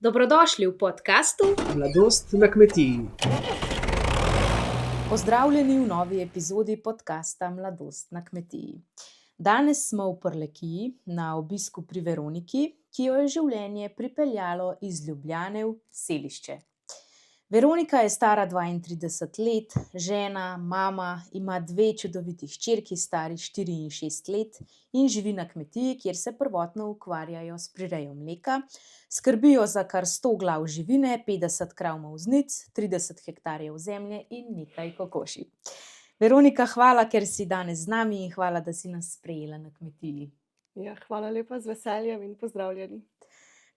Dobrodošli v podkastu Mladost na kmetiji. Pozdravljeni v novi epizodi podcasta Mladost na kmetiji. Danes smo v Prlekiji na obisku pri Veroniki, ki jo je življenje pripeljalo iz Ljubljane v Selišče. Veronika je stara 32 let, žena, mama, ima dve čudoviti hčerki, stari 4 in 6 let in živi na kmetiji, kjer se prvotno ukvarjajo s prirejo mleka. Skrbijo za kar 100 glav živine, 50 krav molznic, 30 hektarjev zemlje in nekaj kokoši. Veronika, hvala, ker si danes z nami in hvala, da si nas sprejela na kmetiji. Ja, hvala lepa, z veseljem in pozdravljeni.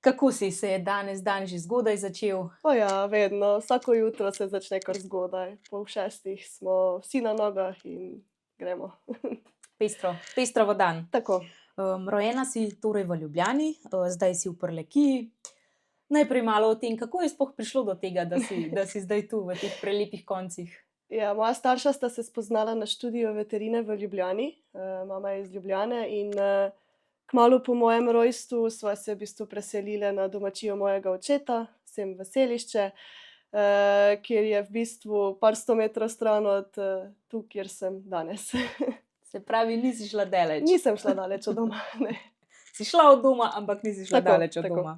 Kako si se je danes dan že zgodaj začel? O ja, vedno, vsako jutro se začne kar zgodaj. 5:30 smo vsi na nogah in gremo. Pestro v dan. Tako. Rojena si torej v Ljubljani, zdaj si v Prlekiji. Najprej malo o tem, kako je sploh prišlo do tega, da si zdaj tu v teh prelepih koncih. Ja, moja starša sta se spoznala na študiju veterine v Ljubljani. Mama je iz Ljubljane in kmalu po mojem rojstvu sva se v bistvu preselili na domačijo mojega očeta, sem v Selišče, kjer je v bistvu par 100 metrov stran od tu, kjer sem danes. Se pravi, nisi šla daleč. Nisem šla daleč od doma, ne. Si šla od doma, ampak nisi šla daleč od doma.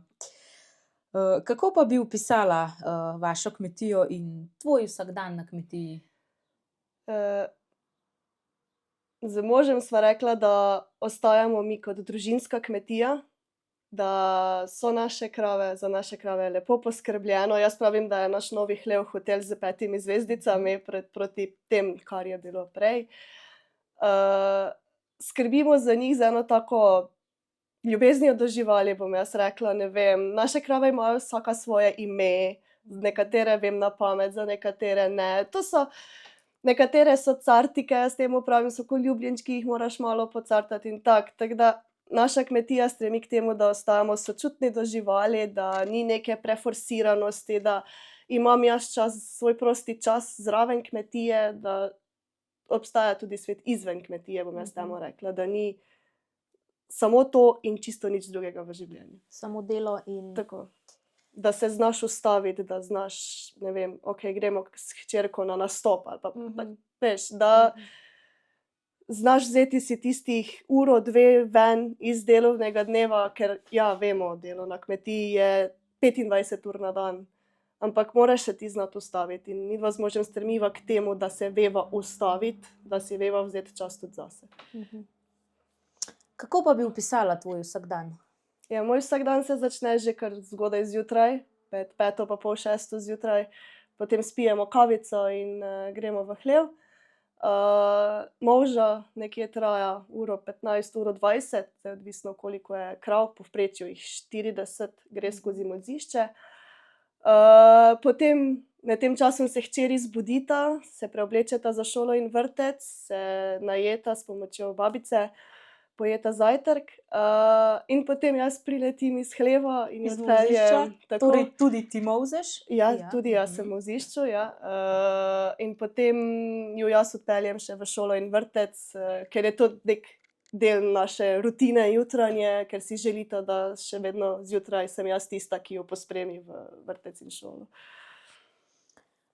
Kako pa bi opisala vašo kmetijo in tvoj vsakdan na kmetiji? Z možem sva rekla, da ostajamo mi kot družinska kmetija, da so za naše krave lepo poskrbljeno. Jaz pravim, da je naš novi hlev hotel s 5 zvezdicami proti tem, kar je bilo prej. Skrbimo za njih z eno tako ljubeznijo do živali, bom jaz rekla, ne vem. Naše krave imajo vsaka svoje ime, nekatere vem na pamet, za nekatere ne. Nekatere so cartike, jaz temu pravim, so kot ljubljenčki, jih moraš malo pocartati in tako. Tako da naša kmetija stremi k temu, da ostajamo sočutni do živali, da ni neke preforsiranosti, da imam jaz svoj prosti čas zraven kmetije, da obstaja tudi svet izven kmetije, bom jaz temu rekla, da ni samo to in čisto nič drugega v življenju. Samo delo in... Tako. Da se znaš ustaviti, da znaš, ne vem, okej, gremo s hčerko na nastop ali pa, veš, da znaš vzeti si tistih uro, dve ven iz delovnega dneva, ker ja, vemo, delo na kmetiji je 25 ur na dan, ampak moraš se ti znati ustaviti in midva z možem stremiva k temu, da se veva ustaviti, da si veva vzeti čas tudi zase. Kako pa bi opisala tvoj vsakdan? Ja, moj vsakdan se začne že kar zgodaj zjutraj, 5 pa pol 6 zjutraj, potem spijemo kavico in gremo v hlev. Molža nekje traja 1:15, 1:20, odvisno, koliko je krav, v povprečju jih 40 gre skozi molzišče. Potem med tem časom se hčeri zbudita, se preoblečeta za šolo in vrtec, se najeta s pomočjo babice, pojeta zajtrk, in potem jaz priletim iz hleva in jo odpeljem. Torej tudi ti molzeš? Ja, tudi jaz sem v molzišču, ja. In potem jo jaz odpeljem še v šolo in vrtec, ker je to neki del naše rutine jutranje, ker si želita, da še vedno zjutraj sem jaz tista, ki jo pospremi v vrtec in šolo.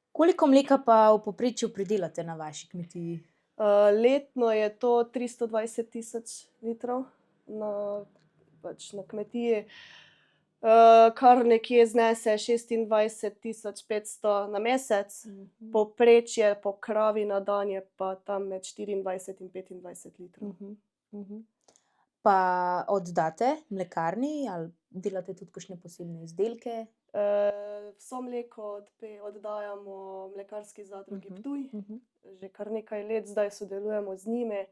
Koliko mleka pa v povprečju pridelate na vaši kmetiji? Letno je to 320 000 litrov na kmetiji, kar nekje znese 26 500 na mesec. Povprečje po kravi na dan je pa tam med 24 in 25 litrov. Pa oddate mlekarni ali delate tudi kakšne posebne izdelke? Vso mleko oddajamo Mlekarski zadrugi Ptuj, že kar nekaj let zdaj sodelujemo z njimi.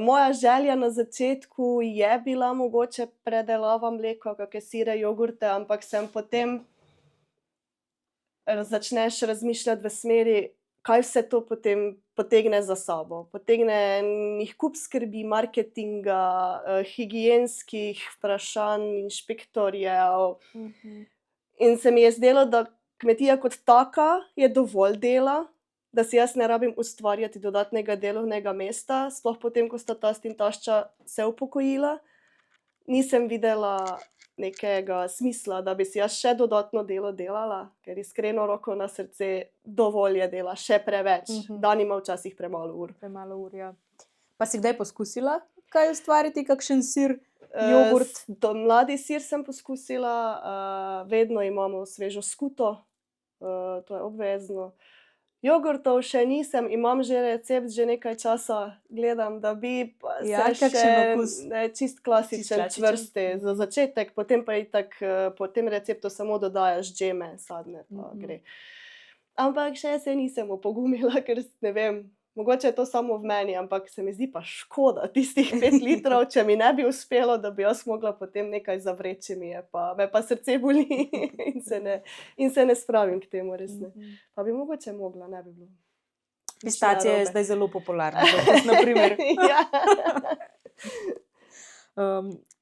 Moja želja na začetku je bila mogoče predelava mleka, kake sire, jogurte, ampak sem potem začneš razmišljati v smeri, kaj vse to potem potegne za sabo. Potegne kup skrbi, marketinga, higienskih vprašanj, inšpektorjev. In se mi je zdelo, da kmetija kot taka je dovolj dela, da si jaz ne rabim ustvarjati dodatnega delovnega mesta, sploh potem, ko sta tast in tašča se upokojila. Nisem videla nekega smisla, da bi si jaz še dodatno delo delala, ker iskreno roko na srce dovolj je dela, še preveč. Dan ima včasih premalo ur. Premalo ur, ja. Pa si kdaj poskusila kaj ustvariti, kakšen sir, jogurt? Mladi sir sem poskusila, vedno imamo svežo skuto, to je obvezno. Jogurtov še nisem, imam že recept, že nekaj časa gledam, da bi pa Ja, se kakšen še okus? čist klasičen, klasičen. čvrsti za začetek, potem pa itak po tem receptu samo dodajaš džeme sadne, pa gre. Ampak še se nisem opogumila, ker ne vem, mogoče je to samo v meni, ampak se mi zdi pa škoda tistih 5 litrov, če mi ne bi uspelo, da bi jaz mogla potem nekaj zavreči, me pa srce boli in se ne spravim k temu, res ne. Pa bi mogoče mogla, ne bi bilo. Pistacija je narobe. zdaj zelo popularna, na primer. Ja.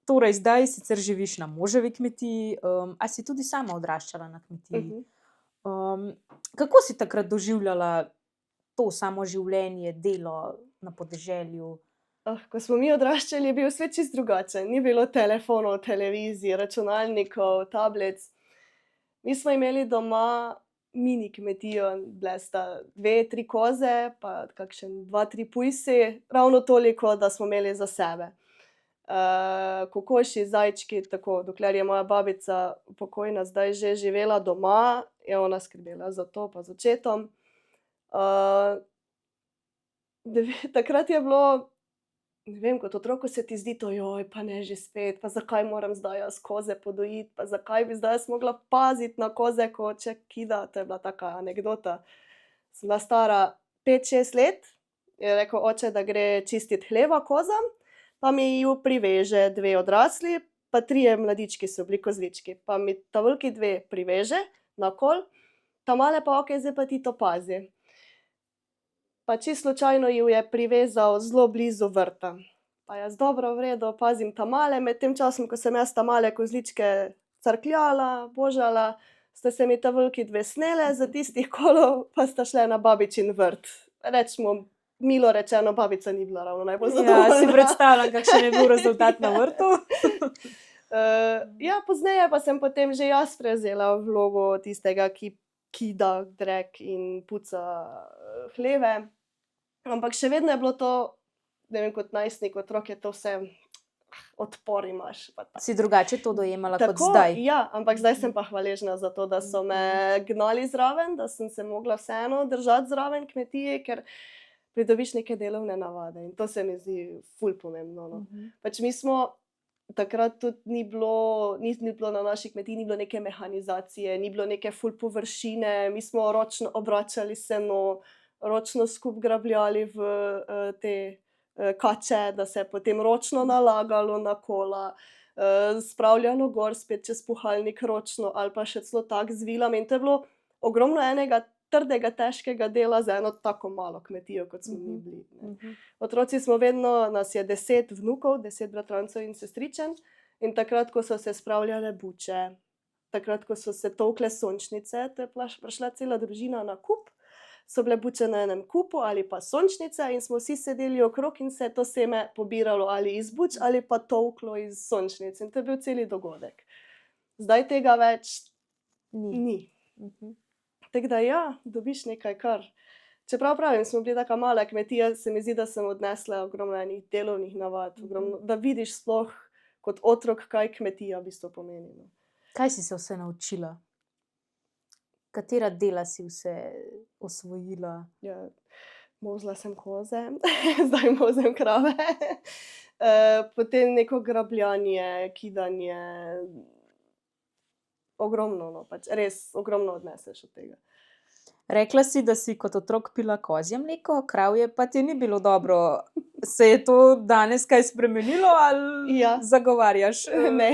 Torej, zdaj sicer živiš na moževi kmetiji, a si tudi sama odraščala na kmetiji? Kako si takrat doživljala to samo življenje, delo na podeželju? Ko smo mi odraščali, je bil svet čisto drugačen. Ni bilo telefonov, televizij, računalnikov, tablic. Mi smo imeli doma mini kmetijo, bile sta 2-3 koze, pa kakšen 2-3 pujsi, ravno toliko, da smo imeli za sebe. Kokoši, zajčki, tako, dokler je moja babica pokojna zdaj že živela doma, je ona skrbela za to, pa z očetom. Takrat je bilo, ne vem, kot otroku se ti zdi to, pa ne že spet, pa zakaj moram zdaj jaz koze podojiti, pa zakaj bi zdaj jaz mogla paziti na koze, ko oče kida, to je bila taka anekdota. Sem bila stara 5-6 let, je rekel oče, da gre čistiti hleva kozam, pa mi ju priveže 2 odrasli, pa 3 mladički so bili kozlički, pa mi ta veliki 2 priveže na kol, ta male pa okej, zdaj pa ti to pazi. Pa čisto slučajno ju je privezal zelo blizu vrta. Pa jaz dobro, v redu, pazim ta male, med tem časom, ko sem jaz ta male kozličke crkljala, božala, sta se mi ta veliki 2 snele za tistih kolov, pa sta šle na babičin vrt. Recimo, milo rečeno, babica ni bila ravno najbolj zadovoljna. Ja, si predstavljam, kakšen je bil rezultat na vrtu. Ja, pozneje pa sem potem že jaz prevzela vlogo tistega, ki kida drek in puca hleve. Ampak še vedno je bilo to, ne vem, kot najstnik, otrok je to vse, odpor imaš. Pa tako. Si drugače to dojemala kot Tako, zdaj? ja, ampak zdaj sem pa hvaležna za to, da so me gnali zraven, da sem se mogla vseeno držati zraven kmetije, ker pridobiš neke delovne navade in to se mi zdi ful pomembno, no. Pač mi smo takrat tudi ni bilo na naši kmetiji, ni bilo neke mehanizacije, ni bilo neke ful površine, mi smo ročno obračali seno, ročno skupaj grabljali v te kače, da se je potem ročno nalagalo na kola, spravljalo gor spet čez puhalnik ročno ali pa še celo tako z vilami in to je bilo ogromno enega trdega, težkega dela za eno tako malo kmetijo, kot smo mi bili, ne. Otroci smo vedno, nas je 10 vnukov, 10 bratrancev in sestričen in takrat, ko so se spravljale buče, takrat, ko so se tolkle sončnice, to je prišla cela družina na kup, so bile buče na enem kupu ali pa sončnice in smo vsi sedeli okrog in se je to seme pobiralo ali iz buč ali pa tolklo iz sončnic in to je bil celi dogodek. Zdaj tega več ni. Tako da ja, dobiš nekaj kar. Čeprav pravim, smo bili taka mala kmetija, se mi zdi, da sem odnesla ogromno enih delovnih navad, ogromno, da vidiš sploh kot otrok, kaj kmetija v bistvu pomeni, no. Kaj si se vse naučila? Katera dela si vse osvojila? Ja, molzla sem koze, zdaj molzem krave. Potem neko grabljanje, kidanje, ogromno, no, pač res ogromno odneseš od tega. Rekla si, da si kot otrok pila kozje mleko, kravje pa ti ni bilo dobro. Se je to danes kaj spremenilo ali Ja. zagovarjaš? Ne.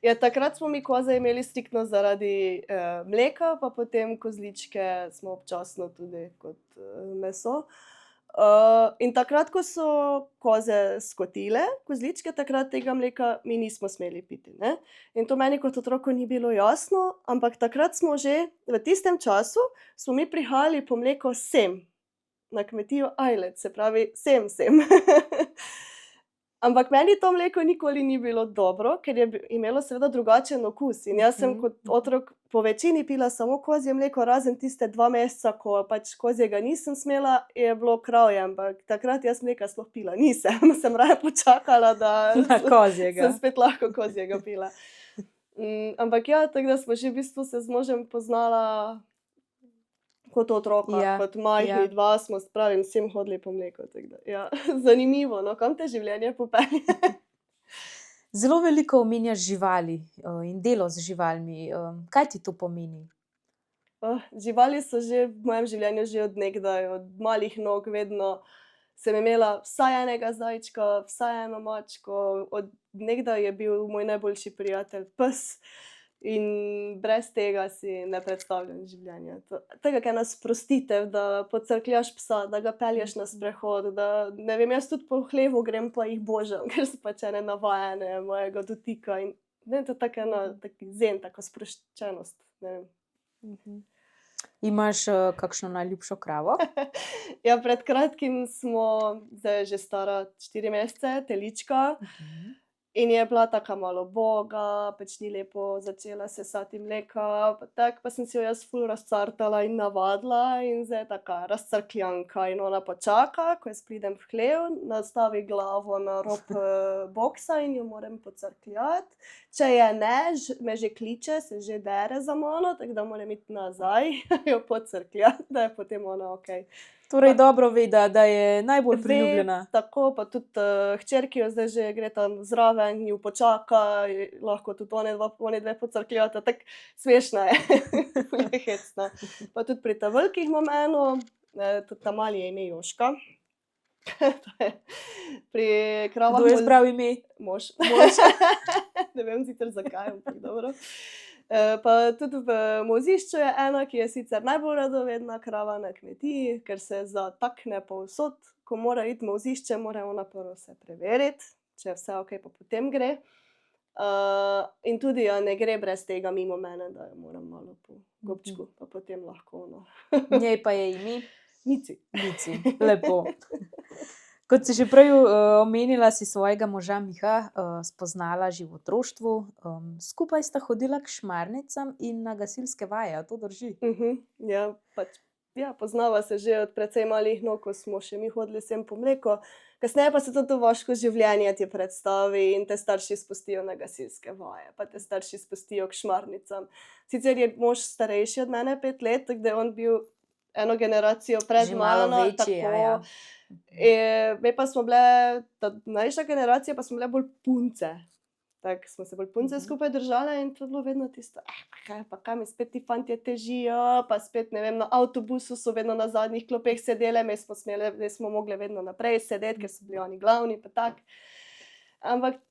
Ja, takrat smo mi koze imeli striktno zaradi mleka, pa potem kozličke smo občasno tudi kot meso. In takrat, ko so koze skotile, kozličke, takrat tega mleka mi nismo smeli piti, ne. In to meni kot otroku ni bilo jasno, ampak takrat smo že, v tistem času, smo mi prihajali po mleko sem, na kmetijo Ajlet, se pravi sem. Ampak meni to mleko nikoli ni bilo dobro, ker je imelo seveda drugačen okus. In jaz sem kot otrok po večini pila samo kozje mleko, razen tiste 2 meseca, ko pač kozjega nisem smela, je bilo kravje, ampak takrat jaz mleka sploh pila nisem. Sem raje počakala, da Na kozjega. sem spet lahko kozjega pila. Ampak ja, tako da smo že v bistvu se z možem poznala kot otroka, Ja, kot majhni ja. dva smo, pravim, vsem hodili po mleko, tako da, ja, zanimivo, no, kam te življenje popelje. Zelo veliko omenjaš živali, in delo z živalmi. Kaj ti to pomeni? Živali so že v mojem življenju že od nekdaj, od malih nog, vedno sem imela vsaj enega zajčka, vsaj eno mačko, od nekdaj je bil moj najboljši prijatelj pes. In brez tega si ne predstavljam življenja. Tega, ker nas sprostitev, da pocrkljaš psa, da ga pelješ na sprehod, da, ne vem, jaz tudi po hlevu grem pa jih božam, ker so pač ene navajene mojega dotika in ne, to je tako ena, taki zen, taka sproščenost, ne vem. Imaš kakšno najljubšo kravo? Ja, pred kratkim smo, zdaj je že stara 4 mesece, telička. In je bila taka malo uboga, pač ni lepo začela sesati mleka, pa tako, pa sem si jo jaz ful razcartala in navadila in zdaj je taka razcrkljanka in ona počaka, ko jaz pridem v hlev, nastavi glavo na rob boksa in jo moram pocrkljati. Če je ne, me že kliče, se že dere za mano, tako da moram iti nazaj, jo pocrkljati, da je potem ona okej. Torej dobro ve, da je najbolj Ve, priljubljena. tako, pa tudi hčerki jo zdaj že gre tam zraven, ju počaka, lahko tudi oni dve pocrkljata, tako smešna je, ful je hecna. Pa tudi pri ta velikih imam eno, tudi ta mali je ime Jožka. To je pri kravah Kdo je izbral ime? Mož. Ne vem sicer zakaj, ampak dobro. Pa tudi v Mozišču je ena, ki je sicer najbolj radovedna krava na kmetiji, ker se zatakne povsod, ko mora iti v Mozišče, mora ona prvo vse preveriti, če je vse okej, pa potem gre. In tudi ja, ne gre brez tega mimo mene, da jo moram malo po gobčku, pa potem lahko ono. Njej pa je ime Mici. Mici. Lepo. Kot si že prej omenila, si svojega moža Miha spoznala že v otroštvu. Skupaj sta hodila k šmarnicam in na gasilske vaje, a to drži? Ja, pač, ja, poznava se že od precej malih nog, ko smo še mi hodili sem po mleko. Kasneje pa se tudi to vaško življenje ti predstavi in te starši spustijo na gasilske vaje, pa te starši spustijo k šmarnicam. Sicer je mož starejši od mene 5 let, tako da je on bil eno generacijo pred Že malo mano, večji, tako. ja. Me pa smo bile, ta mlajša generacija pa smo bile bolj punce. Tako smo se bolj punce skupaj držale in to je bilo vedno tisto, pa kaj mi spet ti fantje težijo, pa spet, ne vem, na avtobusu so vedno na zadnjih klopeh sedele, mi smo mogle vedno naprej sedeti, ker so bili oni glavni, pa tako. Ampak,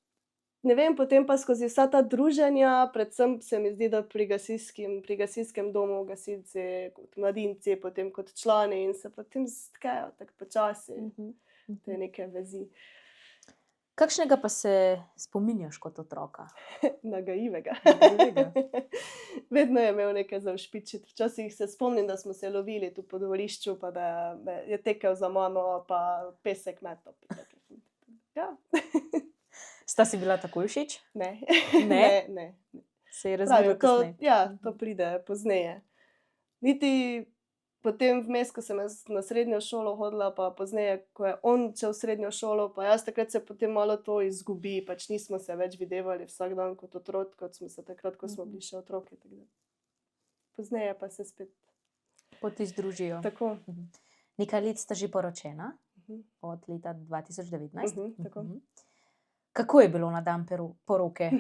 ne vem, potem pa skozi vsa ta druženja, predvsem se mi zdi, da pri gasilskem domu gasilci, kot mladinci, potem kot člani in se potem stkejo tako počasi, te neke vezi. Kakšnega pa se spominjaš kot otroka? Nagajivega. Nagajivega. Vedno je imel nekaj za ušpičiti. Včasih se spomnim, da smo se lovili tu po dvorišču, pa da je tekel za mano, pa pesek metal. Ja. Sta si bila takoj všeč? Ne. Ne? Ne. Se je Pravim, razvilo to, kasneje? ja, to pride pozneje. Niti potem vmes, ko sem jaz na srednjo šolo hodila, pa pozneje, ko je on šel v srednjo šolo, pa jaz takrat se potem malo to izgubi, pač nismo se več videvali vsak dan kot otrok, kot smo se takrat, ko smo bili še otroki. Pozneje pa se spet Poti združijo. tako. Nekaj let sta že poročena, od leta 2019. Tako. Kako je bilo na dan poroke?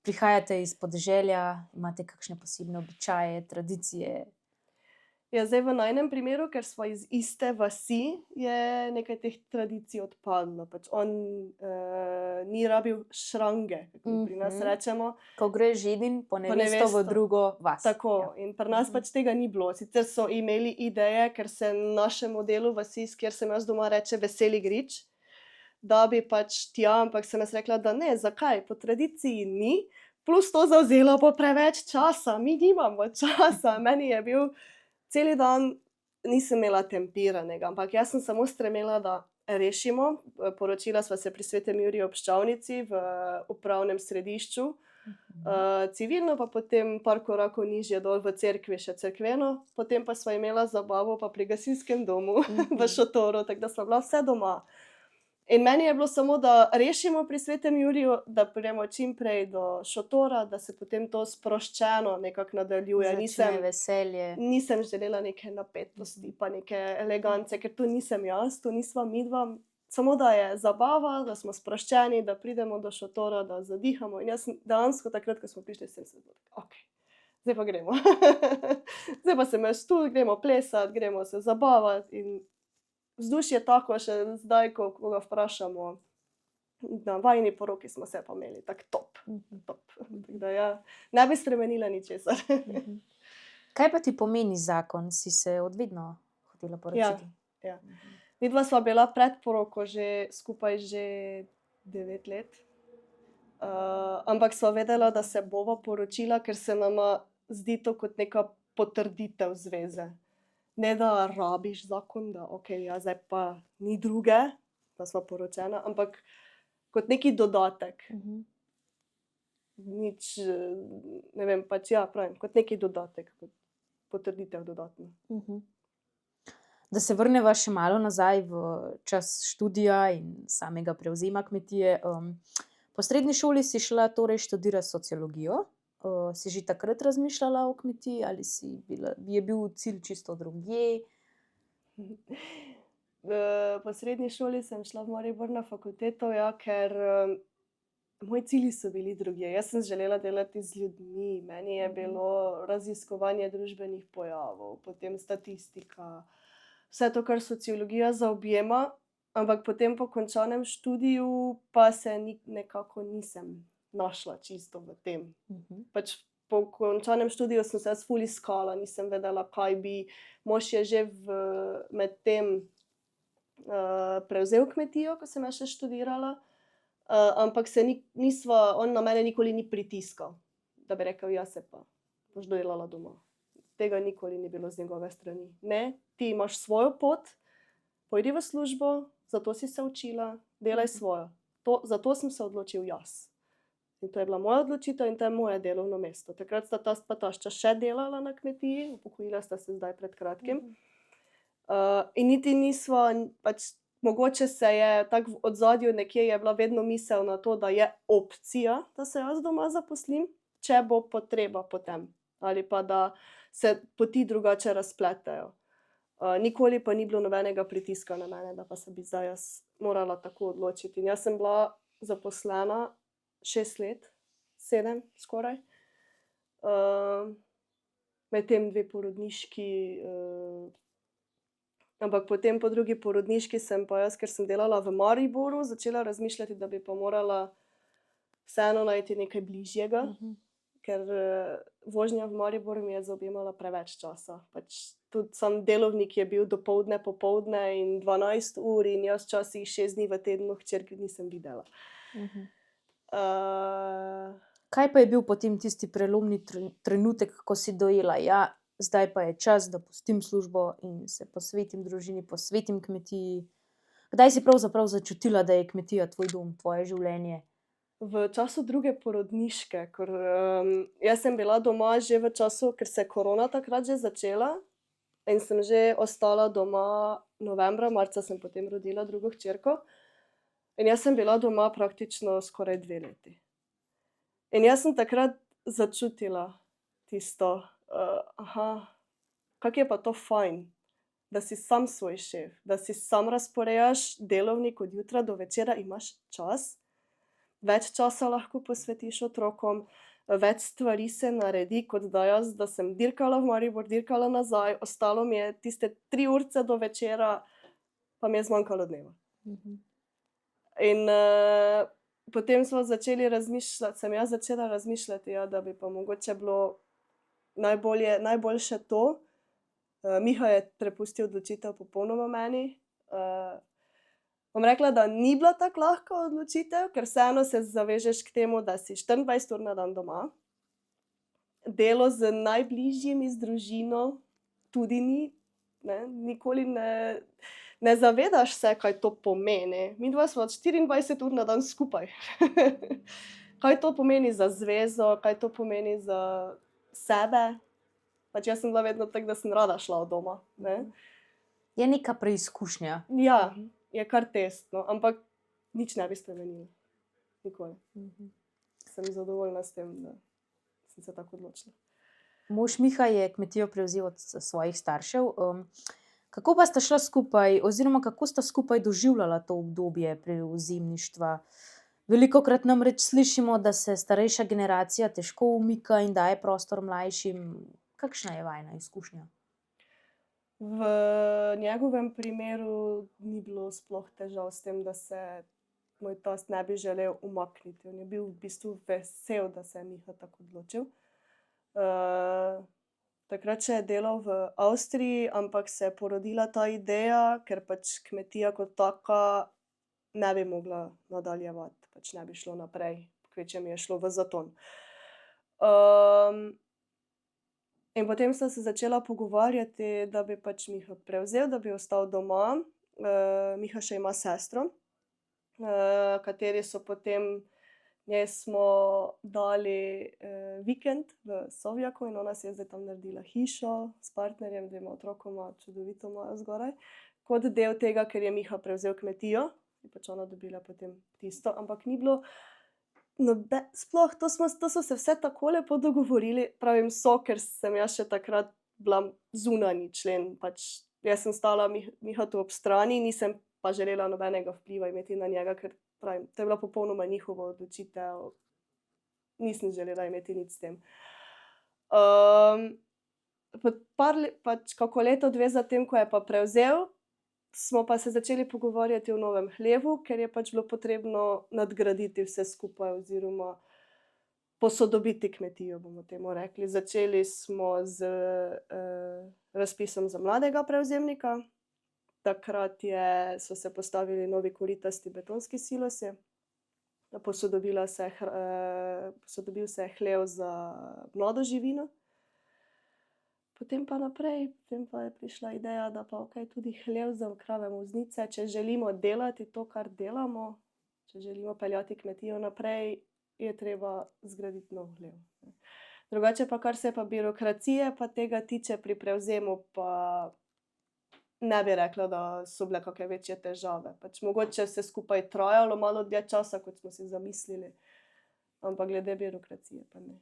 Prihajate iz podeželja, imate kakšne posebne običaje, tradicije? Ja, zdaj v najinem primeru, ker smo iz iste vasi, je nekaj teh tradicij odpadlo. Pač on ni rabil šrange, kako pri nas rečemo. Ko gre žedin po nevesto v drugo vas. Tako, Ja. in pri nas pač tega ni bilo. Sicer so imeli ideje, ker se našemu delu vasi, kjer sem jaz doma, reče Veseli Grič, da bi pač tja, ampak sem jaz rekla, da ne, zakaj, po tradiciji ni, plus to zavzelo bo preveč časa, mi nimamo časa, meni je bil celi dan, nisem imela tempiranega, ampak jaz sem samo stremela, da rešimo. Poročila sva se pri Svetem Juriju ob Ščavnici v upravnem središču, civilno pa potem par korakov nižje dol v cerkvi še cerkveno, potem pa sva imela zabavo pa pri gasilskem domu v šotoru, tako da sva bila vse doma. In meni je bilo samo, da rešimo pri Svetem Juriju, da pridemo čim prej do šotora, da se potem to sproščeno nekako nadaljuje. Začne veselje. Nisem želela neke napetosti pa neke elegance, ker to nisem jaz, to nisva midva. Samo da je zabava, da smo sproščeni, da pridemo do šotora, da zadihamo. In jaz sem dejansko takrat, ko smo prišli, sem se odločila, okej, zdaj pa gremo. Zdaj pa se imel stul, gremo plesati, gremo se zabavati in vzdušje tako še zdaj, ko ga vprašamo, na vajini poroki smo se pa imeli, tako top. Tako da ja, ne bi spremenila ničesar. Kaj pa ti pomeni zakon? Si se od vedno hotela poročiti? Ja. Midva sva bila pred poroko skupaj že 9 let. Ampak sva vedela, da se bova poročila, ker se nama zdi to kot neka potrditev zveze. Ne da rabiš zakon, da okej, ja, zdaj pa ni druge, da sva poročena, ampak kot neki dodatek. Nič, ne vem, pač ja, pravim, kot neki dodatek, kot potrditev dodatna. Da se vrneva še malo nazaj v čas študija in samega prevzema kmetije. Po srednji šoli si šla torej študirati sociologijo. Si že takrat razmišljala o kmetiji ali je bil cilj čisto drugje? Po srednji šoli sem šla v Maribor na fakulteto, ja, ker moji cilji so bili drugje. Jaz sem želela delati z ljudmi, meni je bilo raziskovanje družbenih pojavov, potem statistika, vse to, kar sociologija zaobjema, ampak potem po končanem študiju pa se nekako nisem našla čisto v tem. Pač po končanem študiju sem se jaz ful iskala, nisem vedela, kaj bi. Mož je že med tem prevzel kmetijo, ko sem jaz še študirala, ampak on na mene nikoli ni pritiskal, da bi rekel, ja, se pa boš delala doma. Tega nikoli ni bilo z njegove strani. Ne, ti imaš svojo pot, pojdi v službo, zato si se učila, delaj svojo. Zato sem se odločil jaz. In to je bila moja odločitev in to je moje delovno mesto. Takrat sta pa tašča še delala na kmetiji, upokojila sta se zdaj pred kratkim. In niti nisva, pač mogoče se je tako v odzadju nekje je bila vedno misel na to, da je opcija, da se jaz doma zaposlim, če bo potreba potem. Ali pa da se poti drugače razpletejo. Nikoli pa ni bilo nobenega pritiska na mene, da pa se bi zdaj jaz morala tako odločiti. In jaz sem bila zaposlena 6 let, 7 skoraj. Medtem 2 porodniški, ampak potem po drugi porodniški sem pa jaz, ker sem delala v Mariboru, začela razmišljati, da bi pa morala vseeno najti nekaj bližjega, ker vožnja v Mariboru mi je zaobjemala preveč časa. Pač tudi sam delovnik je bil dopoldne, popoldne in 12 ur in jaz včasih 6 dni v tednu hčerke nisem videla. Kaj pa je bil potem tisti prelomni trenutek, ko si dojela, ja, zdaj pa je čas, da pustim službo in se posvetim družini, posvetim kmetiji? Kdaj si pravzaprav začutila, da je kmetija tvoj dom, tvoje življenje? V času druge porodniške, ker jaz sem bila doma že v času, ker se je korona takrat že začela in sem že ostala doma novembra, marca sem potem rodila drugo hčerko. In jaz sem bila doma praktično skoraj 2 leti. In jaz sem takrat začutila tisto, kako je pa to fajn, da si sam svoj šef, da si sam razporejaš delovnik od jutra do večera, imaš čas, več časa lahko posvetiš otrokom, več stvari se naredi, kot da jaz, da sem dirkala v Maribor, dirkala nazaj, ostalo mi je tiste 3 urce do večera, pa mi je zmanjkalo dneva. In potem sem jaz začela razmišljati, ja, da bi pa mogoče bilo najboljše to. Miha je prepustil odločitev popolnoma meni. Bom rekla, da ni bila tako lahka odločitev, ker vseeno se zavežeš k temu, da si 24 ur na dan doma. Delo z najbližjimi, z družino tudi ni, ne, nikoli ne. ne zavedaš se, kaj to pomeni. Midva sva 24 ur na dan skupaj. Kaj to pomeni za zvezo, kaj to pomeni za sebe. Pač jaz sem bila vedno tak, da sem rada šla od doma, ne. Je neka preizkušnja. Ja, je kar testno, ampak nič ne bi spremenila. Nikoli. Sem zadovoljna s tem, da sem se tako odločila. Mož Miha je kmetijo prevzel od svojih staršev. Kako pa sta šla skupaj, oziroma kako sta skupaj doživljala to obdobje prevzemništva? Velikokrat namreč slišimo, da se starejša generacija težko umika in daje prostor mlajšim. Kakšna je vajina izkušnja? V njegovem primeru ni bilo sploh težav s tem, da se moj tast ne bi želel umakniti. On je bil v bistvu vesel, da se je Miha tako odločil. Takrat še je delal v Avstriji, ampak se je porodila ta ideja, ker pač kmetija kot taka ne bi mogla nadaljevati, pač ne bi šlo naprej, kvečjemu je šlo v zaton. In potem sta se začela pogovarjati, da bi pač Miha prevzel, da bi ostal doma. Miha še ima sestro, kateri so potem, njej smo dali vikend v Sovjaku in ona si je zdaj tam naredila hišo s partnerjem, 2 otrokoma, čudovito imajo zgoraj. Kot del tega, ker je Miha prevzel kmetijo, je pač ona dobila potem tisto, ampak ni bilo sploh, to so se vse tako lepo dogovorili, pravim ker sem jaz še takrat bila zunanji člen, pač jaz sem stala Mihatu ob strani, nisem pa želela nobenega vpliva imeti na njega, ker pravim, to je bila popolnoma njihova odločitev, nisem želela imeti nič s tem. Pač kako leto, 2 zatem, ko je pa prevzel, smo pa se začeli pogovarjati o novem hlevu, ker je pač bilo potrebno nadgraditi vse skupaj oziroma posodobiti kmetijo, bomo temu rekli. Začeli smo z razpisom za mladega prevzemnika. Takrat so se postavili novi koritasti betonski silosi, posodobil se je hlev za mlado živino. Potem pa naprej, potem pa je prišla ideja, da pa okej, tudi hlev za krave muznice, če želimo delati to, kar delamo, če želimo peljati kmetijo naprej, je treba zgraditi nov hlev. Drugače pa, kar se pa birokracije pa tega tiče pri prevzemu, pa ne bi rekla, da so bile kake večje težave. Pač mogoče vse skupaj trajalo malo dlje časa, kot smo si zamislili, ampak glede birokracije pa ne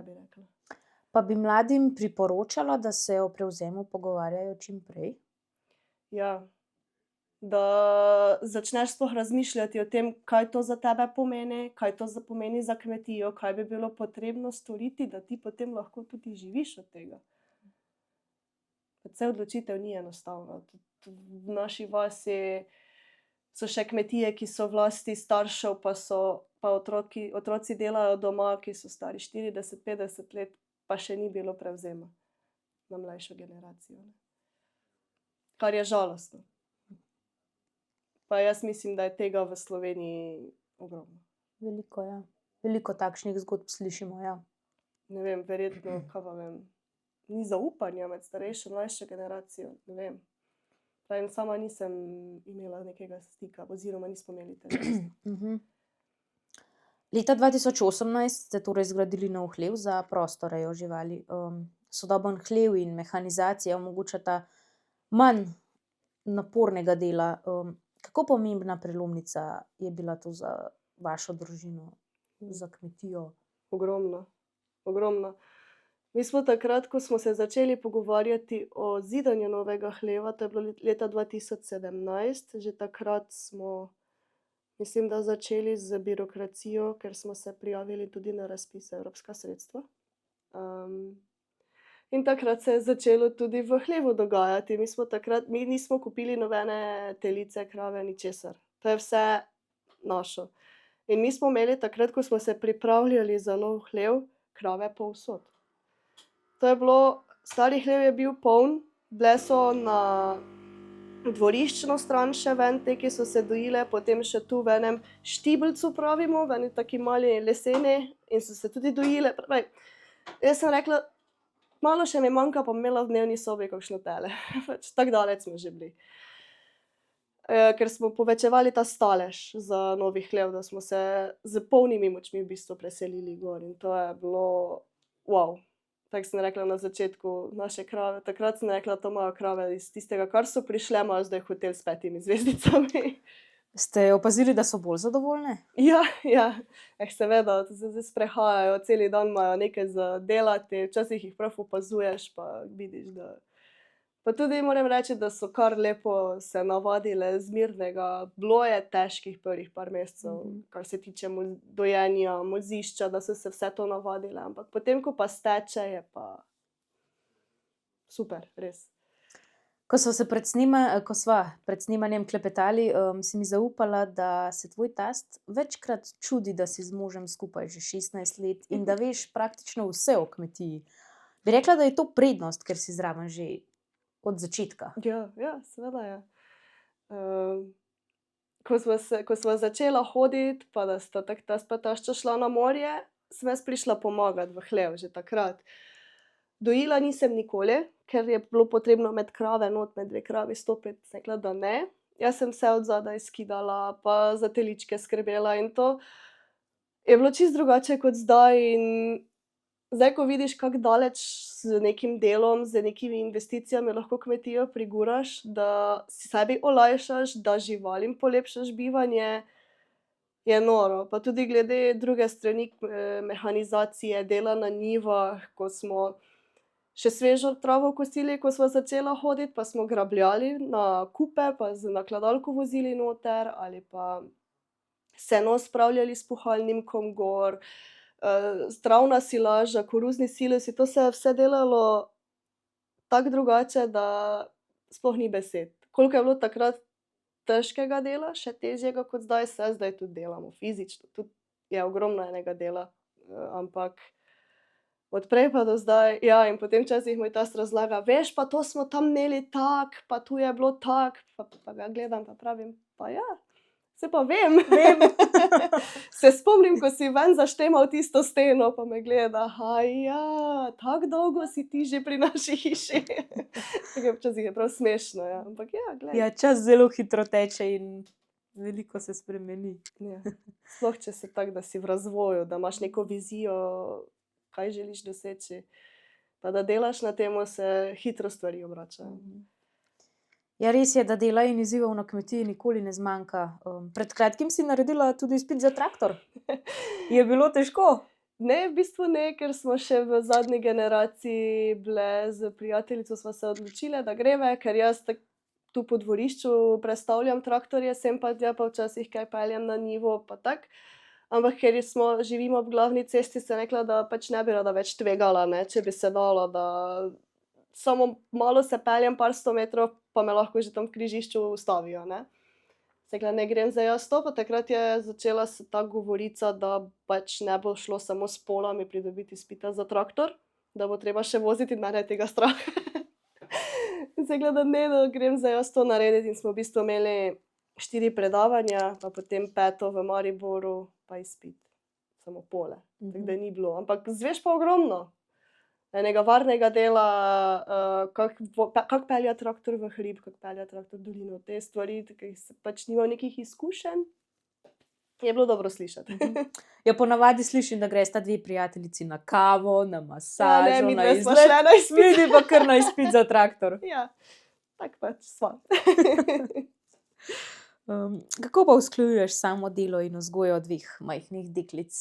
bi rekla. Pa bi mladim priporočala, da se o prevzemu pogovarjajo čim prej? Ja, da začneš sploh razmišljati o tem, kaj to za tebe pomeni, kaj to pomeni za kmetijo, kaj bi bilo potrebno storiti, da ti potem lahko tudi živiš od tega. Saj odločitev ni enostavna. V naši vasi so še kmetije, ki so v lasti staršev, pa otroci delajo doma, ki so stari 40, 50 let, pa še ni bilo prevzema na mlajšo generacijo. Kar je žalostno. Pa jaz mislim, da je tega v Sloveniji ogromno. Veliko, ja. Veliko takšnih zgodb slišimo, ja. Ne vem, verjetno, kaj pa vem, ni zaupanja med starejšo in mlajšo generacijo, ne vem. Pravim, sama nisem imela nekega stika oziroma nismo imeli tega. Leta 2018 ste torej zgradili nov hlev za prosto rejo živali. Sodoben hlev in mehanizacija omogočata manj napornega dela. Kako pomembna prelomnica je bila to za vašo družino, za kmetijo? Ogromno, ogromno. Mi smo takrat, ko smo se začeli pogovarjati o zidanju novega hleva, to je bilo leta 2017, že takrat smo, mislim, da začeli z birokracijo, ker smo se prijavili tudi na razpis za evropska sredstva. In takrat se je začelo tudi v hlevu dogajati. Mi nismo kupili nobene telice, krave, ničesar. To je vse našo. In mi smo imeli takrat, ko smo se pripravljali za nov hlev, krave povsod. To je bilo, stari hlev je bil poln, bile so na dvoriščno stran še ven, te, ki so se dojile, potem še tu v enem štibelcu, pravimo, v eni taki mali leseni, in so se tudi dojile. Jaz sem rekla, malo še mi manjka, pa bom imela v dnevni sobi kakšno tele. Pač tako daleč smo že bili. ker smo povečevali ta stalež za novi hlev, da smo se z polnimi močmi v bistvu preselili gor in to je bilo wow. Tako sem rekla na začetku, naše krave, takrat sem rekla, to imajo krave iz tistega, kar so prišle, imajo zdaj hotel s 5 zvezdicami. Ste opazili, da so bolj zadovoljne? Ja, seveda, se sprehajajo, cel dan imajo nekaj za delati, včasih jih prav opazuješ, pa vidiš, da. Pa tudi moram reči, da so kar lepo se navadile zmernega. Bilo je težkih prvih par mesecev, kar se tiče dojenja, molzišča, da so se vse to navadile, ampak potem, ko pa steče, je pa super, res. Ko sva pred snemanjem klepetali, si mi zaupala, da se tvoj tast večkrat čudi, da si z možem skupaj že 16 let in da veš praktično vse o kmetiji. Bi rekla, da je to prednost, ker si zraven že od začetka? Ja, seveda je. Ko sva začela hoditi, pa da sta tako tast pa tašča šla na morje, sem jaz prišla pomagat v hlev že takrat. Dojila nisem nikoli, ker je bilo potrebno med krave not, med 2 kravi stopiti, sem rekla, da ne. Jaz sem vse od zadaj skidala, pa za teličke skrbela in to je bilo čisto drugače kot zdaj in zdaj, ko vidiš, kako daleč z nekim delom, z nekimi investicijami lahko kmetijo priguraš, da si sebi olajšaš, da živalim polepšaš bivanje, je noro. Pa tudi glede druge strani mehanizacije, dela na njivah, ko smo še svežo travo kosili, ko sva začela hoditi, pa smo grabljali na kupe, pa z nakladalko vozili noter ali pa seno spravljali s puhalnikom gor, travna silaža, koruzni silosi, to se je vse delalo tako drugače, da sploh ni besed. Koliko je bilo takrat težkega dela, še težjega kot zdaj, saj zdaj tudi delamo fizično, tudi je ogromno enega dela, ampak od prej pa do zdaj, ja, in potem včasih moj tast razlaga, veš, pa to smo tam imeli tako, pa tu je bilo tako, pa ga gledam pa pravim, pa ja, saj pa vem. Se spomnim, ko si ven zaštemal tisto steno, pa me gleda, tako dolgo si ti že pri naši hiši. Tako včasih je prav smešno, ja, ampak ja, glej. Ja, čas zelo hitro teče in veliko se spremeni. Ja. Sploh, če si tak, da si v razvoju, da imaš neko vizijo, kaj želiš doseči, pa da delaš na tem, se hitro stvari obračajo. Ja, res je, da dela in izzivov na kmetiji nikoli ne zmanjka. Pred kratkim si naredila tudi izpit za traktor. Je bilo težko? Ne, v bistvu ne, ker smo še v zadnji generaciji bile s prijateljico, sva se odločile, da greve, ker jaz tu po dvorišču prestavljam traktorje, sem pa tja, pa včasih kaj peljem na njivo, pa tako. Ampak ker živimo ob glavni cesti, sem rekla, da pač ne bi rada več tvegala, ne, če bi se dalo, da samo malo se peljem par 100 metrov, pa me lahko že tam v križišču ustavijo, ne. Sem rekla, ne grem zdaj jaz to, pa takrat je začela se ta govorica, da pač ne bo šlo samo s polami pridobiti izpita za traktor, da bo treba še voziti in mene je tega strah. In sem rekla, da ne, da grem zdaj jaz to narediti in smo v bistvu imeli 4 predavanja, pa potem 5 v Mariboru, pa izpit. Samo pole, tako da ni bilo, ampak izveš pa ogromno. Enega varnega dela, kako peljati traktor v hrib, kako peljati traktor v dolino, te stvari, ki pač nimam nekih izkušenj, je bilo dobro slišati. Ja, ponavadi slišim, da gresta 2 prijateljici na kavo, na Ja, ne, masažo, na midve sva izlet, šle na izpit. vidi pa kar na izpit za traktor. Ja, tako pač sva. Kako pa usklajuješ samo delo in vzgojo 2 majhnih deklic?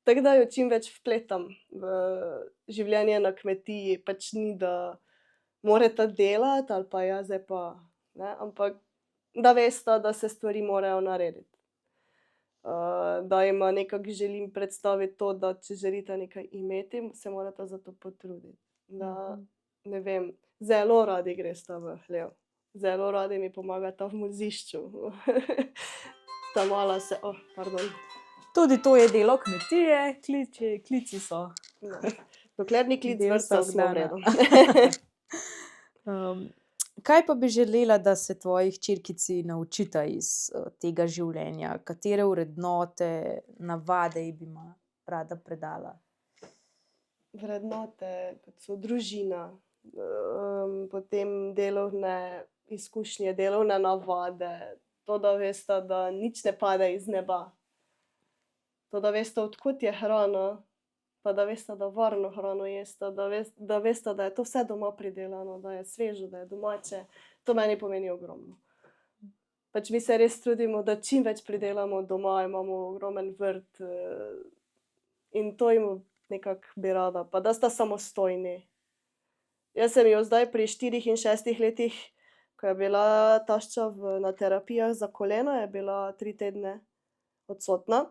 Tako da jo čim več vpletam v življenje na kmetiji, pač ni, da morata delati ali pa ja, zdaj pa, ne, ampak da vesta, da se stvari morajo narediti. Da jima nekako želim predstaviti to, da če želita nekaj imeti, se morata za to potruditi. Da, ne vem, zelo radi gresta v hlev. Zelo radi mi pomagata v molzišču. Ta mala se, pardon. Tudi to je delo kmetije, klici so. Dokler ni klic del vrtca, smo v vsakdana. redu. Kaj pa bi želela, da se tvoji hčerkici naučita iz tega življenja? Katere vrednote, navade ji bi rada predala? Vrednote, kot so družina, potem delovne izkušnje, delovne navade, to, da veste, da nič ne pade iz neba. To, da veste, od kod je hrana, pa da veste, da varno hrano jeste, da veste, da je to vse doma pridelano, da je sveže, da je domače. To meni pomeni ogromno. Pač mi se res trudimo, da čim več pridelamo doma, imamo ogromen vrt, in to jim nekako bi rada, pa da sta samostojni. Jaz sem jo zdaj pri 4 in 6 letih, ko je bila tašča na terapijah za koleno, je bila 3 tedne odsotna.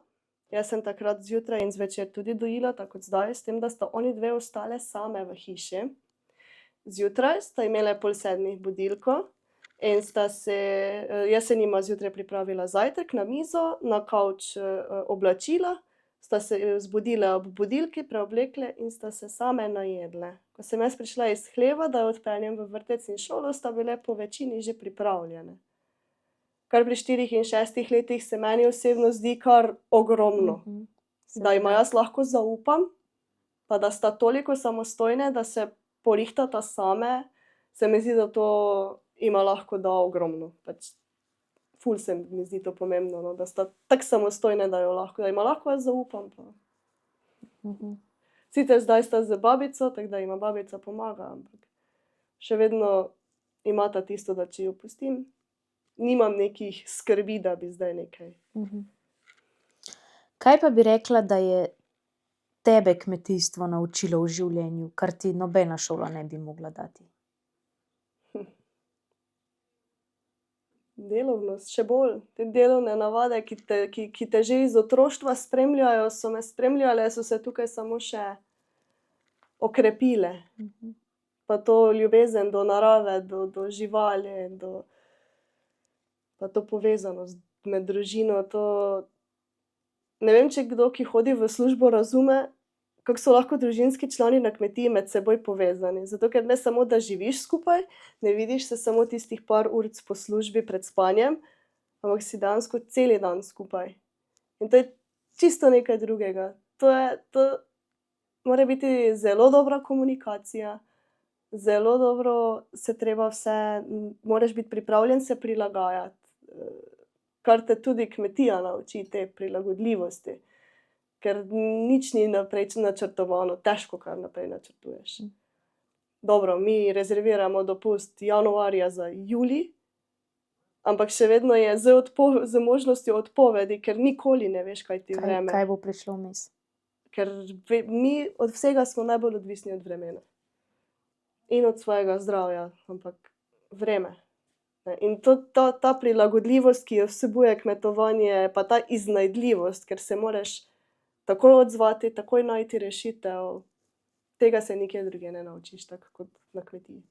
Jaz sem takrat zjutraj in zvečer tudi dojila, tako kot zdaj, s tem, da sta oni dve ostale same v hiši. Zjutraj sta imele pol 7 budilko in jaz sem jima zjutraj pripravila zajtrk na mizo, na kavč oblačila, sta se zbudile ob budilki, preoblekle in sta se same najedle. Ko sem jaz prišla iz hleva, da jo odpeljem v vrtec in šolo, sta bile po večini že pripravljene. Kar pri 4 in 6 letih se meni osebno zdi kar ogromno. Da jima jaz lahko zaupam, pa da sta toliko samostojne, da se porihtata same, se mi zdi, da to jima lahko da ogromno. Pač ful se mi zdi to pomembno, no, da sta tako samostojne, da jima lahko jaz zaupam. Pa. Sicer zdaj sta z babico, tako da jima babica pomaga, ampak še vedno imata tisto, da če jo pustim, nimam nekih skrbi, da bi zdaj nekaj. Kaj pa bi rekla, da je tebe kmetijstvo naučilo v življenju, kar ti nobena šola ne bi mogla dati? Delovnost, še bolj. Te delovne navade, ki te že iz otroštva spremljajo, so me spremljale, so se tukaj samo še okrepile. Pa to ljubezen do narave, do živali, pa to povezanost med družino, to... Ne vem, če kdo, ki hodi v službo, razume, kako so lahko družinski člani na kmetiji med seboj povezani. Zato, ker ne samo, da živiš skupaj, ne vidiš se samo tistih par uric po službi pred spanjem, ampak si dejansko celi dan skupaj. In to je čisto nekaj drugega. To mora biti zelo dobra komunikacija, zelo dobro se treba moraš biti pripravljen se prilagajati, kar te tudi kmetija nauči, te prilagodljivosti. Ker nič ni naprej načrtovano, težko kar naprej načrtuješ. Dobro, mi rezerviramo dopust januarja za julij, ampak še vedno je z možnostjo odpovedi, ker nikoli ne veš, kaj ti vreme. Kaj bo prišlo vmes? Ker mi od vsega smo najbolj odvisni od vremena. In od svojega zdravja, ampak vreme. In ta prilagodljivost, ki jo vsebuje kmetovanje, pa ta iznajdljivost, ker se moraš takoj odzvati, takoj najti rešitev, tega se nikjer drugje ne naučiš, tako kot na kmetiji.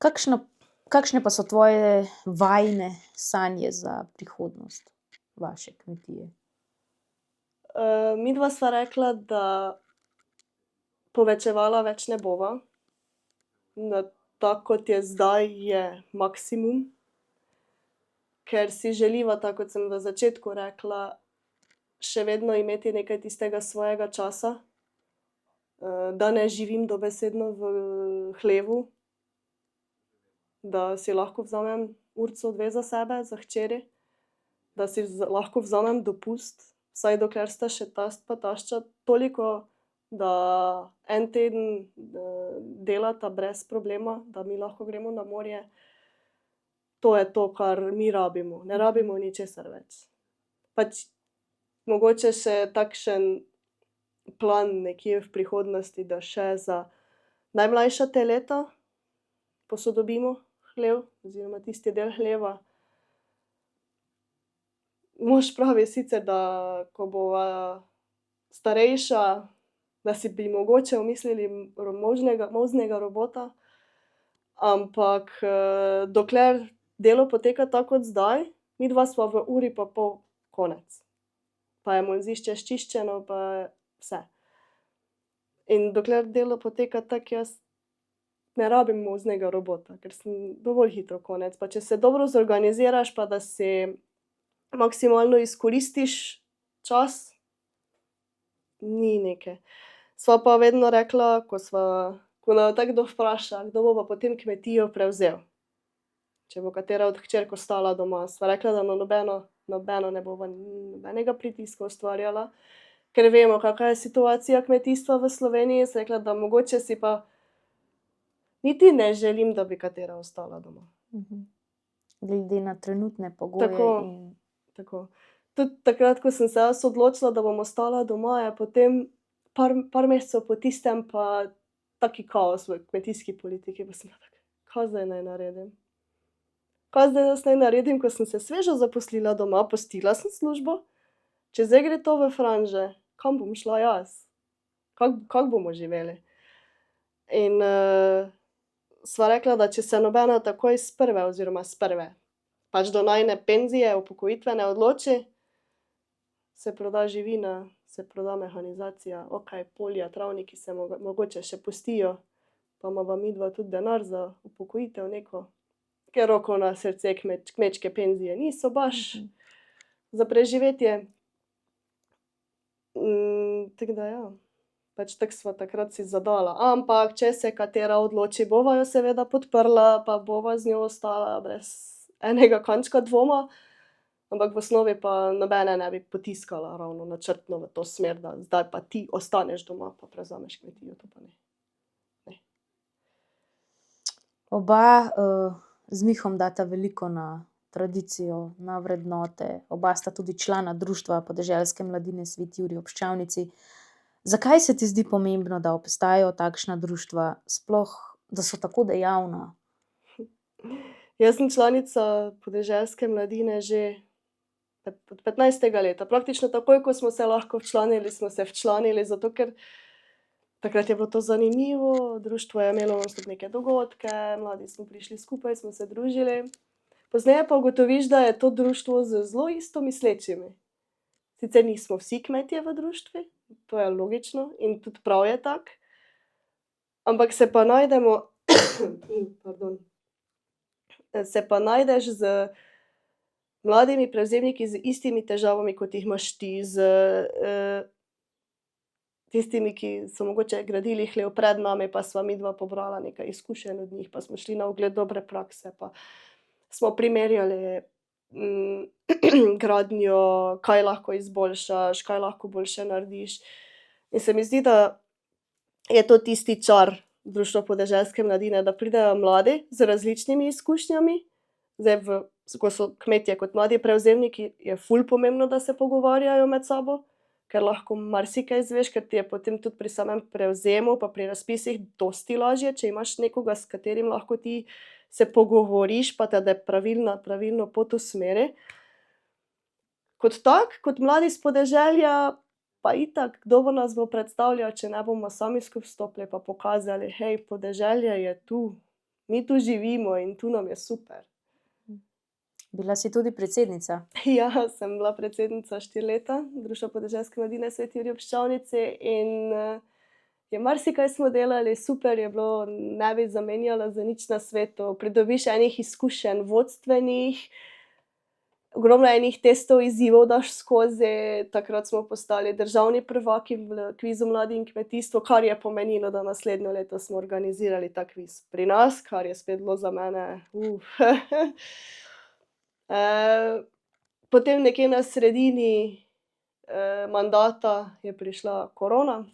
Kakšne pa so tvoje vajine sanje za prihodnost vaše kmetije? Midva sva rekla, da povečevala več ne bova. Tako kot je zdaj, je maksimum. Ker si želiva, tako kot sem v začetku rekla, še vedno imeti nekaj tistega svojega časa, da ne živim dobesedno v hlevu, da si lahko vzamem urico, 2 za sebe, za hčeri, da si lahko vzamem dopust, vsaj dokler sta še tast pa tašča, toliko, da en teden delata brez problema, da mi lahko gremo na morje. To je to, kar mi rabimo, ne rabimo ničesar več. Pač mogoče še takšen plan nekje v prihodnosti, da še za najmlajša teleta posodobimo hlev oziroma tisti del hleva. Mož pravi sicer, da ko bova starejša, da si bi mogoče omislili molznega robota, ampak dokler delo poteka tako kot zdaj, midva sva v uri pa pol konec. Pa je molzišče sčiščeno pa vse. In dokler delo poteka tako, jaz ne rabim molznega robota, ker sem dovolj hitro konec. Pa če se dobro zorganiziraš pa da si maksimalno izkoristiš čas, ni neke. Sva pa vedno rekla, ko naju tako kdo vpraša, kdo bo pa potem kmetijo prevzel. če bo katera od hčerk ostala doma. Sva rekla, da na nobeno ne bova nobenega pritiska ustvarjala, ker vemo, kakva je situacija kmetijstva v Sloveniji. Sem rekla, da mogoče si pa niti ne želim, da bi katera ostala doma. Glede na trenutne pogoje Tako. in Tako. Tudi takrat, ko sem se jaz odločila, da bom ostala doma, je potem par mesecev po tistem pa taki kaos v kmetijski politiki, pa sem bila taka, kaj zdaj naj naredim? Kaj zdaj jaz naj naredim, ko sem se sveže zaposlila doma, pustila sem službo, če zdaj gre to v franže, kam bom šla jaz? Kako bomo živeli? In sva rekla, da če se nobena takoj s prve, pač do najine penzije, upokojitvene odloči, se proda živina, se proda mehanizacija, okej, polja, travniki se mogoče še pustijo, pa imava midva tudi denar za upokojitev neko, ker roko na srce kmečke penzije niso baš za preživetje. Tako da ja, pač tako sva takrat si zadala, ampak če se katera odloči, bova jo seveda podprla, pa bova z njo ostala brez enega kančka dvoma, ampak v osnovi pa nobene ne bi potiskala ravno načrtno v to smer, da zdaj pa ti ostaneš doma pa prevzameš kmetijo, to pa ne. oba z Mihom data veliko na tradicijo, na vrednote. Oba sta tudi člana Društva podeželske mladine Sveti Jurij ob Ščavnici. Zakaj se ti zdi pomembno, da obstajajo takšna društva, sploh, da so tako dejavna? Jaz sem članica podeželske mladine že od 15. leta. Praktično takoj, ko smo se lahko včlanili, smo se včlanili, zato ker takrat je bilo to zanimivo, društvo je imelo nonstop neke dogodke, mladi smo prišli skupaj, smo se družili. Pozneje pa ugotoviš, da je to društvo z zelo istomislečimi. Sicer nismo vsi kmetje v društvu, to je logično in tudi prav je tako, ampak se pa najdemo, se pa najdeš z mladimi prevzemniki z istimi težavami, kot jih imaš ti, s tistimi, ki so mogoče gradili hlev pred nami, pa sva midva pobrala nekaj izkušenj od njih, pa smo šli na ogled dobre prakse, pa smo primerjali gradnjo, kaj lahko izboljšaš, kaj lahko boljše narediš. In se mi zdi, da je to tisti čar Društva podeželske mladine, da pridejo mladi z različnimi izkušnjami. Zdaj ko so kmetje kot mladi prevzemniki, je ful pomembno, da se pogovarjajo med sabo, ker lahko marsikaj izveš, ker ti je potem tudi pri samem prevzemu pa pri razpisih dosti lažje, če imaš nekoga, s katerim lahko ti se pogovoriš, pa te pravilno pot usmeri. Kot tako, kot mladi s podeželja, pa itak, kdo nas bo predstavljal, če ne bomo sami skupaj stopili pa pokazali, hej, podeželje je tu, mi tu živimo in tu nam je super. Bila si tudi predsednica. Ja, sem bila predsednica 4 leta Društva podeželske mladine Sveti Jurij ob Ščavnici in je marsikaj smo delali, super je bilo, ne bi zamenjala za nič na svetu. Pridobiš enih izkušenj vodstvenih, ogromno enih testov, izzivov daš skozi, takrat smo postali državni prvaki v kvizu Mladi in kmetijstvo, kar je pomenilo, da naslednje leto smo organizirali ta kviz pri nas, kar je spet bilo za mene Potem nekje na sredini mandata je prišla korona,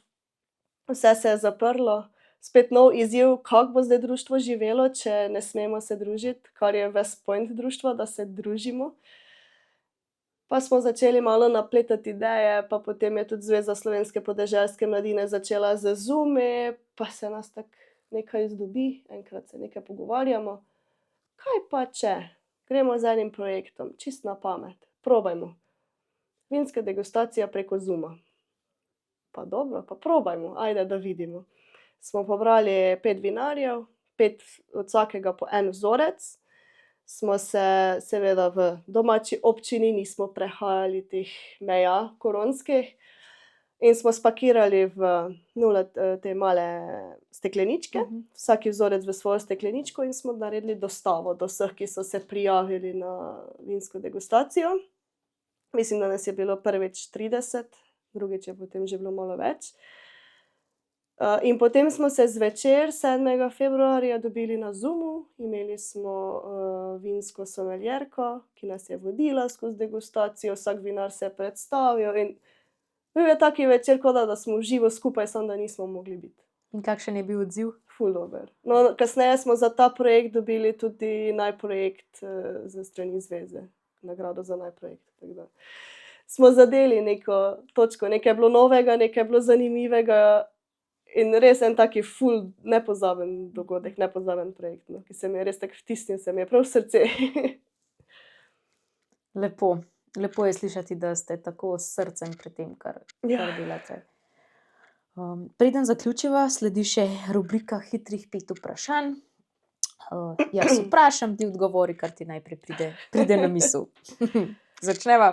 vse se je zaprlo, spet nov izziv, kako bo zdaj društvo živelo, če ne smemo se družiti, kar je ves point društva, da se družimo. Pa smo začeli malo napletati ideje, pa potem je tudi Zveza slovenske podeželske mladine začela z Zoomi, pa se nas tako nekaj zdobi, enkrat se nekaj pogovarjamo. Kaj pa če gremo z enim projektom, čisto na pamet, probajmo. Vinska degustacija preko Zooma. Pa dobro, pa probajmo, ajde, da vidimo. Smo pobrali 5 vinarjev, 5 od vsakega po en vzorec, smo se seveda v domači občini, nismo prehajali teh meja koronskih, in smo spakirali v te male stekleničke, vsak vzorec v svojo stekleničko in smo naredili dostavo do vseh, ki so se prijavili na vinsko degustacijo. Mislim, da nas je bilo prvič 30, drugič je potem že bilo malo več. In potem smo se zvečer 7. februarja dobili na Zoomu, imeli smo vinsko someljerko, ki nas je vodila skozi degustacijo, vsak vinar se je predstavil in bil je taki večer, kot da smo v živo skupaj, samo da nismo mogli biti. In kakšen je bil odziv? Ful dober. No, kasneje smo za ta projekt dobili tudi najprojekt za strani zveze, nagrado za najprojekt. Tako da smo zadeli neko točko, nekaj je bilo novega, nekaj je bilo zanimivega in res en taki ful nepozaben dogodek, nepozaben projekt, no, ki se mi je res tako vtisnil, se mi je prav v srce. Lepo. Lepo je slišati, da ste tako s srcem pri tem, kar delate. Preden zaključiva, sledi še rubrika hitrih 5 vprašanj. Jaz vprašam, ti odgovori, kar ti najprej pride na misel. Začneva.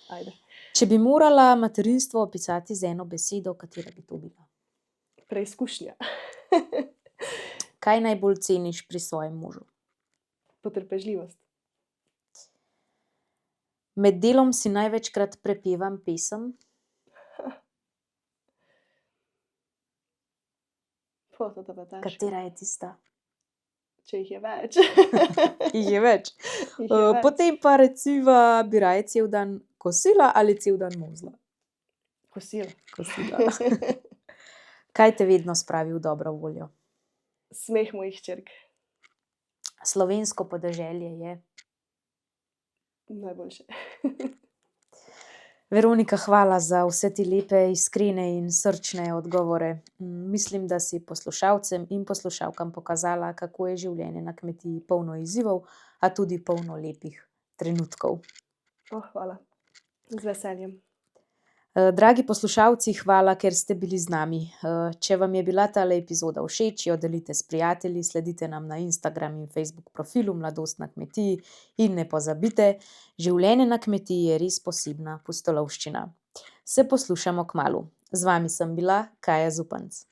Ajde. Če bi morala materinstvo opisati z eno besedo, katera bi to bila? Preizkušnja. Kaj najbolj ceniš pri svojem možu? Potrpežljivost. Med delom si največkrat prepevam pesem. To pa težko. Katera je tista? Če jih je več. Jih je več. Jih je več. Potem pa reciva, bi raje cel dan kosila ali cel dan mozla? Kosilo. Kosila. Kaj te vedno spravi v dobro voljo? Smeh mojih hčerk. Slovensko podeželje je. Najboljše. Veronika, hvala za vse te lepe, iskrene in srčne odgovore. Mislim, da si poslušalcem in poslušalkam pokazala, kako je življenje na kmetiji polno izzivov, a tudi polno lepih trenutkov. Hvala. Z veseljem. Dragi poslušalci, hvala, ker ste bili z nami. Če vam je bila tale epizoda všeč, jo delite s prijatelji, sledite nam na Instagram in Facebook profilu Mladost na kmetiji in ne pozabite, življenje na kmetiji je res posebna pustolovščina. Se poslušamo kmalu. Z vami sem bila Kaja Zupanc.